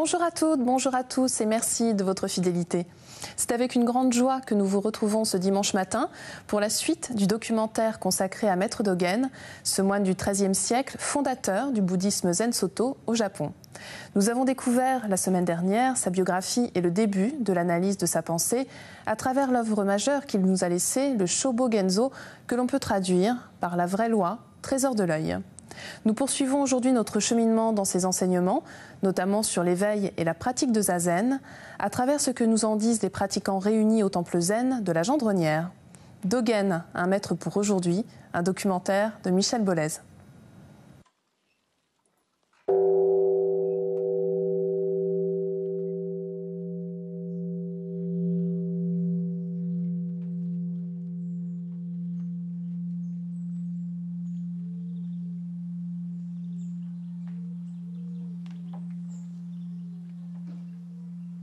Bonjour à toutes, bonjour à tous et merci de votre fidélité. C'est avec une grande joie que nous vous retrouvons ce dimanche matin pour la suite du documentaire consacré à Maître Dogen, ce moine du XIIIe siècle, fondateur du bouddhisme Zen Soto au Japon. Nous avons découvert la semaine dernière sa biographie et le début de l'analyse de sa pensée à travers l'œuvre majeure qu'il nous a laissée, le Shobo Genzo, que l'on peut traduire par la vraie loi, trésor de l'œil. Nous poursuivons aujourd'hui notre cheminement dans ses enseignements, notamment sur l'éveil et la pratique de Zazen, à travers ce que nous en disent les pratiquants réunis au temple zen de la Gendronnière. Dogen, un maître pour aujourd'hui, un documentaire de Michel Bollez.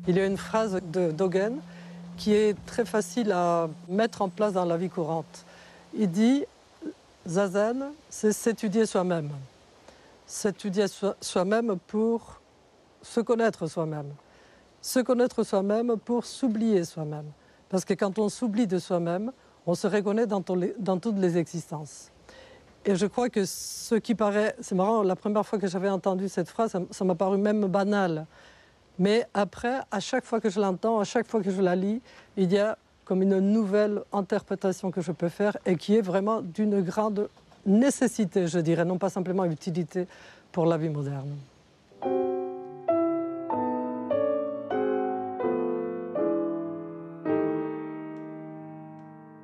Il y a une phrase de Dogen qui est très facile à mettre en place dans la vie courante. Il dit « Zazen, c'est s'étudier soi-même. S'étudier soi-même pour se connaître soi-même. Se connaître soi-même pour s'oublier soi-même. Parce que quand on s'oublie de soi-même, on se reconnaît dans toutes les existences. » Et je crois que ce qui paraît... C'est marrant, la première fois que j'avais entendu cette phrase, ça m'a paru même banal. Mais après, à chaque fois que je l'entends, à chaque fois que je la lis, il y a comme une nouvelle interprétation que je peux faire et qui est vraiment d'une grande nécessité, je dirais, non pas simplement utilité pour la vie moderne.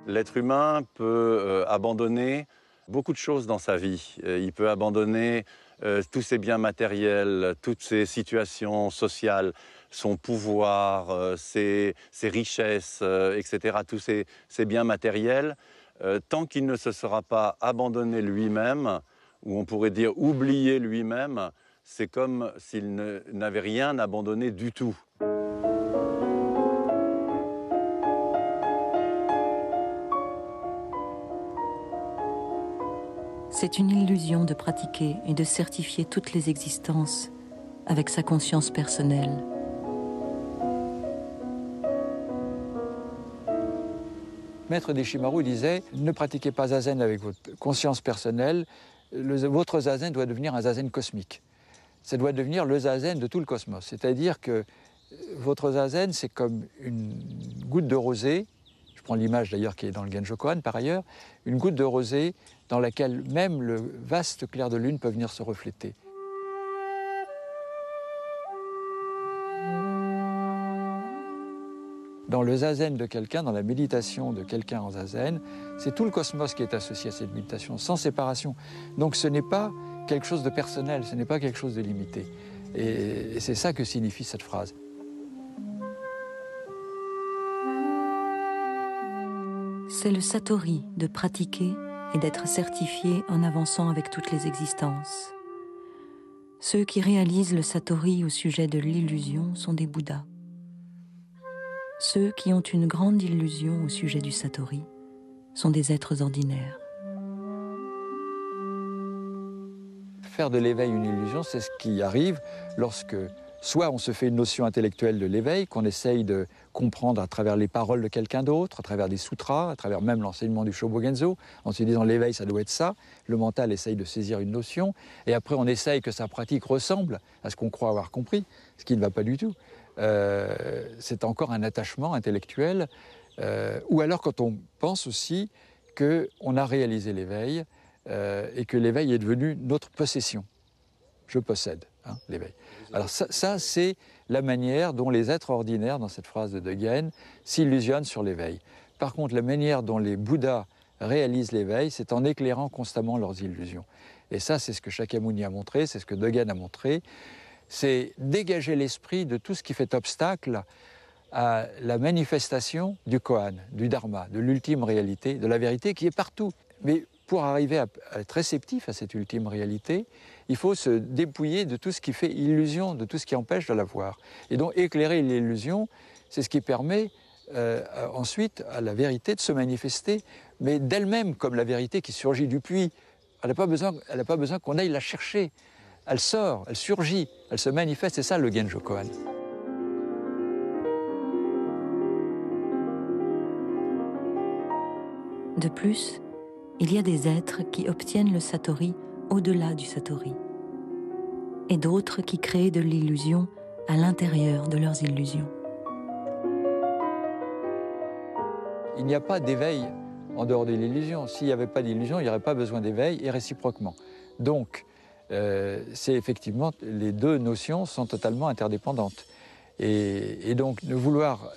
L'être humain peut abandonner beaucoup de choses dans sa vie. Il peut abandonner tous ses biens matériels, toutes ses situations sociales, son pouvoir, ses richesses, etc., tous ses biens matériels, tant qu'il ne se sera pas abandonné lui-même, ou on pourrait dire oublié lui-même, c'est comme s'il n'avait rien abandonné du tout. C'est une illusion de pratiquer et de certifier toutes les existences avec sa conscience personnelle. Maître Deshimaru disait « Ne pratiquez pas Zazen avec votre conscience personnelle, votre Zazen doit devenir un Zazen cosmique. Ça doit devenir le Zazen de tout le cosmos. C'est-à-dire que votre Zazen, c'est comme une goutte de rosée, je prends l'image d'ailleurs qui est dans le Genjo Koan par ailleurs, une goutte de rosée dans laquelle même le vaste clair de lune peut venir se refléter. Dans le zazen de quelqu'un, dans la méditation de quelqu'un en zazen, c'est tout le cosmos qui est associé à cette méditation, sans séparation. Donc ce n'est pas quelque chose de personnel, ce n'est pas quelque chose de limité. Et c'est ça que signifie cette phrase. C'est le satori de pratiquer et d'être certifié en avançant avec toutes les existences. Ceux qui réalisent le satori au sujet de l'illusion sont des Bouddhas. Ceux qui ont une grande illusion au sujet du satori sont des êtres ordinaires. Faire de l'éveil une illusion, c'est ce qui arrive lorsque soit on se fait une notion intellectuelle de l'éveil, qu'on essaye de comprendre à travers les paroles de quelqu'un d'autre, à travers des sutras, à travers même l'enseignement du Shobo Genzo, en se disant l'éveil ça doit être ça, le mental essaye de saisir une notion, et après on essaye que sa pratique ressemble à ce qu'on croit avoir compris, ce qui ne va pas du tout. C'est encore un attachement intellectuel, ou alors quand on pense aussi qu'on a réalisé l'éveil, et que l'éveil est devenu notre possession. Je possède l'éveil. Alors ça c'est la manière dont les êtres ordinaires, dans cette phrase de Dogen, s'illusionnent sur l'éveil. Par contre, la manière dont les Bouddhas réalisent l'éveil, c'est en éclairant constamment leurs illusions. Et ça, c'est ce que Shakyamuni a montré, c'est ce que Dogen a montré, c'est dégager l'esprit de tout ce qui fait obstacle à la manifestation du Koan, du Dharma, de l'ultime réalité, de la vérité qui est partout. Mais pour arriver à être réceptif à cette ultime réalité, il faut se dépouiller de tout ce qui fait illusion, de tout ce qui empêche de la voir. Et donc éclairer l'illusion, c'est ce qui permet ensuite à la vérité de se manifester, mais d'elle-même, comme la vérité qui surgit du puits. Elle n'a pas besoin qu'on aille la chercher. elle sort, elle surgit, elle se manifeste, c'est ça le Genjo Koan. De plus, il y a des êtres qui obtiennent le Satori au-delà du Satori, et d'autres qui créent de l'illusion à l'intérieur de leurs illusions. Il n'y a pas d'éveil en dehors de l'illusion. S'il n'y avait pas d'illusion, il n'y aurait pas besoin d'éveil, et réciproquement. Donc, c'est effectivement, les deux notions sont totalement interdépendantes. Et donc, ne vouloir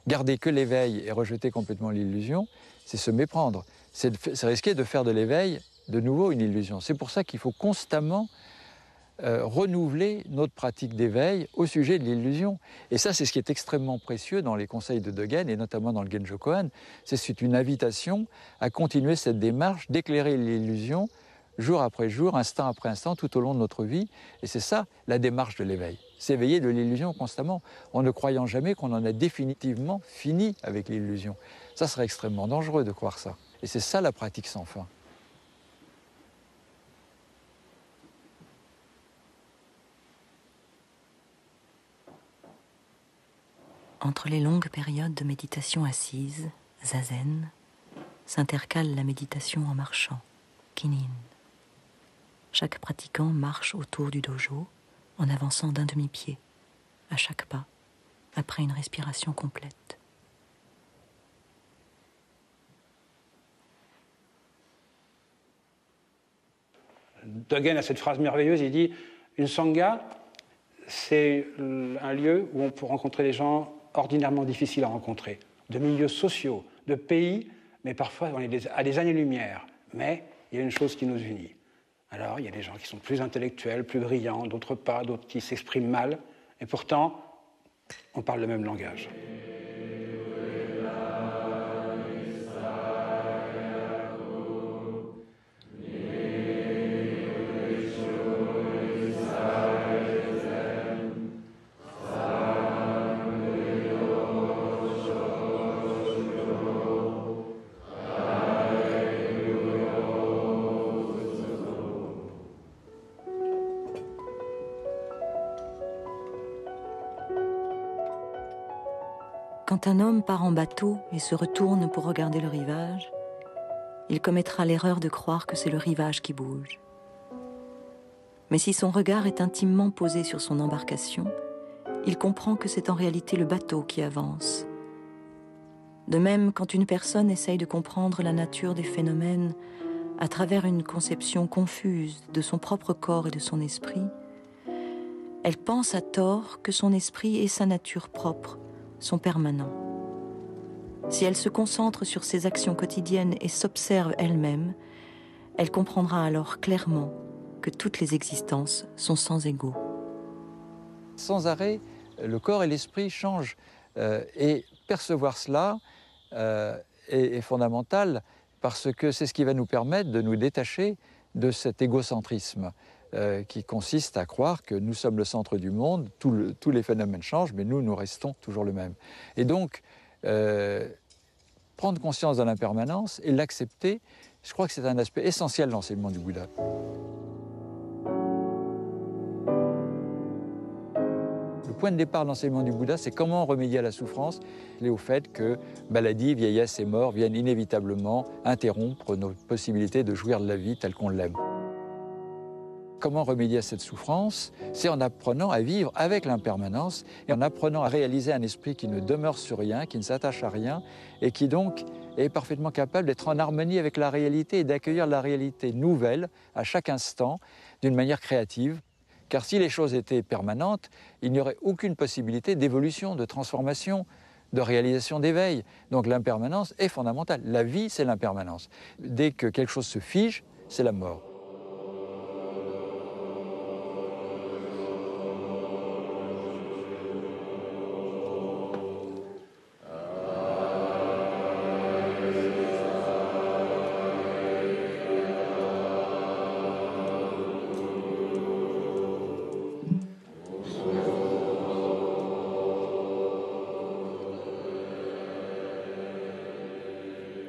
garder que l'éveil et rejeter complètement l'illusion, c'est se méprendre. C'est risquer de faire de l'éveil, de nouveau, une illusion. C'est pour ça qu'il faut constamment renouveler notre pratique d'éveil au sujet de l'illusion. Et ça, c'est ce qui est extrêmement précieux dans les conseils de Dogen, et notamment dans le Genjo Koan. C'est une invitation à continuer cette démarche d'éclairer l'illusion jour après jour, instant après instant, tout au long de notre vie. Et c'est ça, la démarche de l'éveil. S'éveiller de l'illusion constamment, en ne croyant jamais qu'on en a définitivement fini avec l'illusion. Ça serait extrêmement dangereux de croire ça. Et c'est ça la pratique sans fin. Entre les longues périodes de méditation assise, zazen, s'intercale la méditation en marchant, kinin. Chaque pratiquant marche autour du dojo en avançant d'un demi-pied, à chaque pas, après une respiration complète. Dogen a cette phrase merveilleuse, il dit « Une sangha, c'est un lieu où on peut rencontrer des gens ordinairement difficiles à rencontrer, de milieux sociaux, de pays, mais parfois on est à des années-lumière. Mais il y a une chose qui nous unit. Alors, il y a des gens qui sont plus intellectuels, plus brillants, d'autres pas, d'autres qui s'expriment mal, et pourtant, on parle le même langage. » Quand un homme part en bateau et se retourne pour regarder le rivage, il commettra l'erreur de croire que c'est le rivage qui bouge. Mais si son regard est intimement posé sur son embarcation, il comprend que c'est en réalité le bateau qui avance. De même, quand une personne essaye de comprendre la nature des phénomènes à travers une conception confuse de son propre corps et de son esprit, elle pense à tort que son esprit et sa nature propre sont permanents. Si elle se concentre sur ses actions quotidiennes et s'observe elle-même, elle comprendra alors clairement que toutes les existences sont sans égaux. Sans arrêt, le corps et l'esprit changent. Et percevoir cela est fondamental parce que c'est ce qui va nous permettre de nous détacher de cet égocentrisme qui consiste à croire que nous sommes le centre du monde, tous les phénomènes changent, mais nous restons toujours le même. Et donc, prendre conscience de l'impermanence et l'accepter, je crois que c'est un aspect essentiel de l'enseignement du Bouddha. Le point de départ de l'enseignement du Bouddha, c'est comment remédier à la souffrance et au fait que maladie, vieillesse et mort viennent inévitablement interrompre nos possibilités de jouir de la vie telle qu'on l'aime. Comment remédier à cette souffrance? C'est en apprenant à vivre avec l'impermanence et en apprenant à réaliser un esprit qui ne demeure sur rien, qui ne s'attache à rien et qui donc est parfaitement capable d'être en harmonie avec la réalité et d'accueillir la réalité nouvelle à chaque instant d'une manière créative. Car si les choses étaient permanentes, il n'y aurait aucune possibilité d'évolution, de transformation, de réalisation d'éveil. Donc l'impermanence est fondamentale. La vie, c'est l'impermanence. Dès que quelque chose se fige, c'est la mort.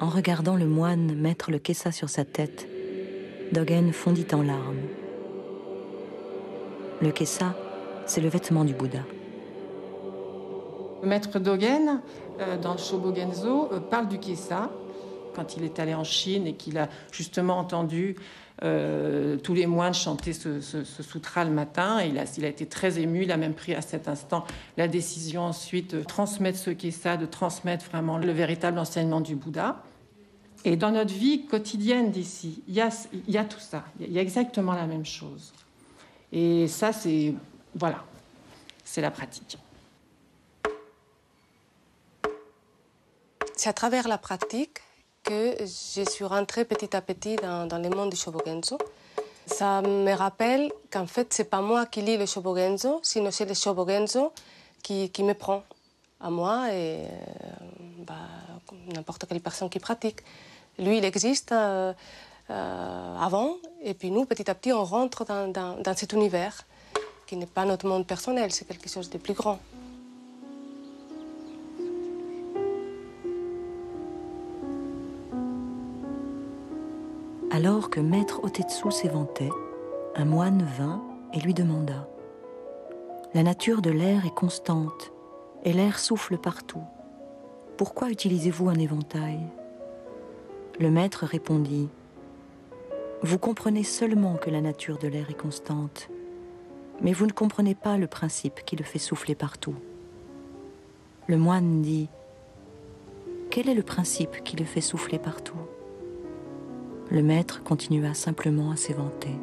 En regardant le moine mettre le kessa sur sa tête, Dogen fondit en larmes. Le kesa, c'est le vêtement du Bouddha. Le maître Dogen, dans le Shobogenzo, parle du kesa quand il est allé en Chine et qu'il a justement entendu tous les moines chanter ce sutra le matin. Et il a été très ému. Il a même pris à cet instant la décision ensuite de transmettre ce kesa, de transmettre vraiment le véritable enseignement du Bouddha. Et dans notre vie quotidienne d'ici, il y a tout ça. Il y a exactement la même chose. Et ça, c'est la pratique. C'est à travers la pratique que je suis rentrée petit à petit dans le monde du Shobogenzo. Ça me rappelle qu'en fait, c'est pas moi qui lis le Shobogenzo, sinon c'est le Shobogenzo qui me prend à moi et n'importe quelle personne qui pratique. Lui, il existe avant, et puis nous, petit à petit, on rentre dans cet univers qui n'est pas notre monde personnel, c'est quelque chose de plus grand. Alors que Maître Otetsu s'éventait, un moine vint et lui demanda « La nature de l'air est constante, et l'air souffle partout. Pourquoi utilisez-vous un éventail ?» Le maître répondit « Vous comprenez seulement que la nature de l'air est constante, mais vous ne comprenez pas le principe qui le fait souffler partout. » Le moine dit « Quel est le principe qui le fait souffler partout ?» Le maître continua simplement à s'éventer.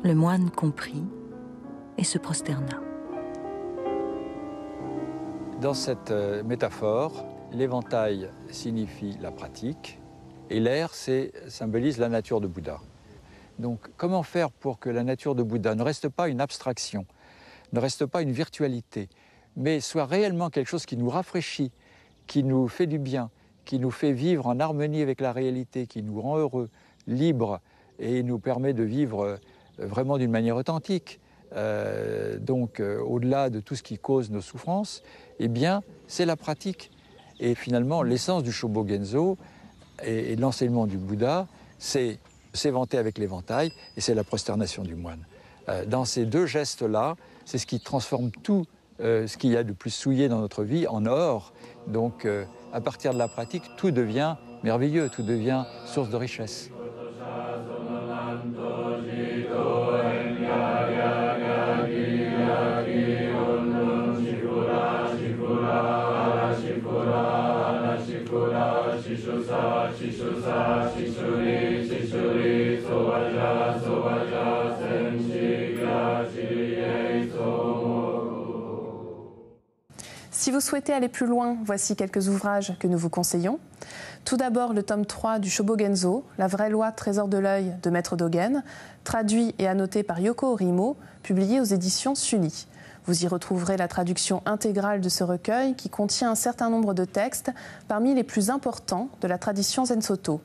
Le moine comprit et se prosterna. Dans cette métaphore, l'éventail signifie la pratique et l'air symbolise la nature de Bouddha. Donc comment faire pour que la nature de Bouddha ne reste pas une abstraction, ne reste pas une virtualité, mais soit réellement quelque chose qui nous rafraîchit, qui nous fait du bien, qui nous fait vivre en harmonie avec la réalité, qui nous rend heureux, libres et nous permet de vivre vraiment d'une manière authentique. Au-delà de tout ce qui cause nos souffrances, eh bien, c'est la pratique. Et finalement, l'essence du Shobogenzo et de l'enseignement du Bouddha, c'est s'éventer avec l'éventail et c'est la prosternation du moine. Dans ces deux gestes-là, c'est ce qui transforme tout ce qu'il y a de plus souillé dans notre vie en or. Donc, à partir de la pratique, tout devient merveilleux, tout devient source de richesse. Si vous souhaitez aller plus loin, voici quelques ouvrages que nous vous conseillons. Tout d'abord, le tome 3 du Shobogenzo, La vraie loi trésor de l'œil de Maître Dogen, traduit et annoté par Yoko Orimo, publié aux éditions Sully. Vous y retrouverez la traduction intégrale de ce recueil qui contient un certain nombre de textes parmi les plus importants de la tradition Zen-Soto.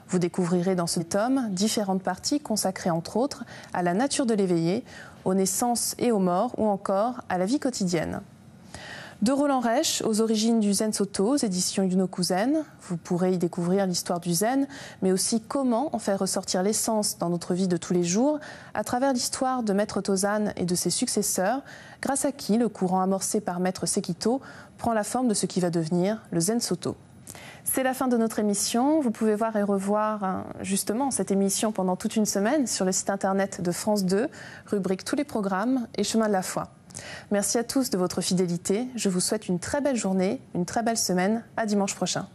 Vous découvrirez dans ce tome différentes parties consacrées entre autres à la nature de l'éveillé, aux naissances et aux morts ou encore à la vie quotidienne. De Roland Reich, aux origines du Zen-Soto, aux éditions Yunoku Zen. Vous pourrez y découvrir l'histoire du Zen, mais aussi comment en faire ressortir l'essence dans notre vie de tous les jours, à travers l'histoire de Maître Tozan et de ses successeurs, grâce à qui le courant amorcé par Maître Sekito prend la forme de ce qui va devenir le Zen-Soto. C'est la fin de notre émission. Vous pouvez voir et revoir justement cette émission pendant toute une semaine sur le site internet de France 2, rubrique Tous les programmes et Chemin de la foi. Merci à tous de votre fidélité. Je vous souhaite une très belle journée, une très belle semaine. À dimanche prochain.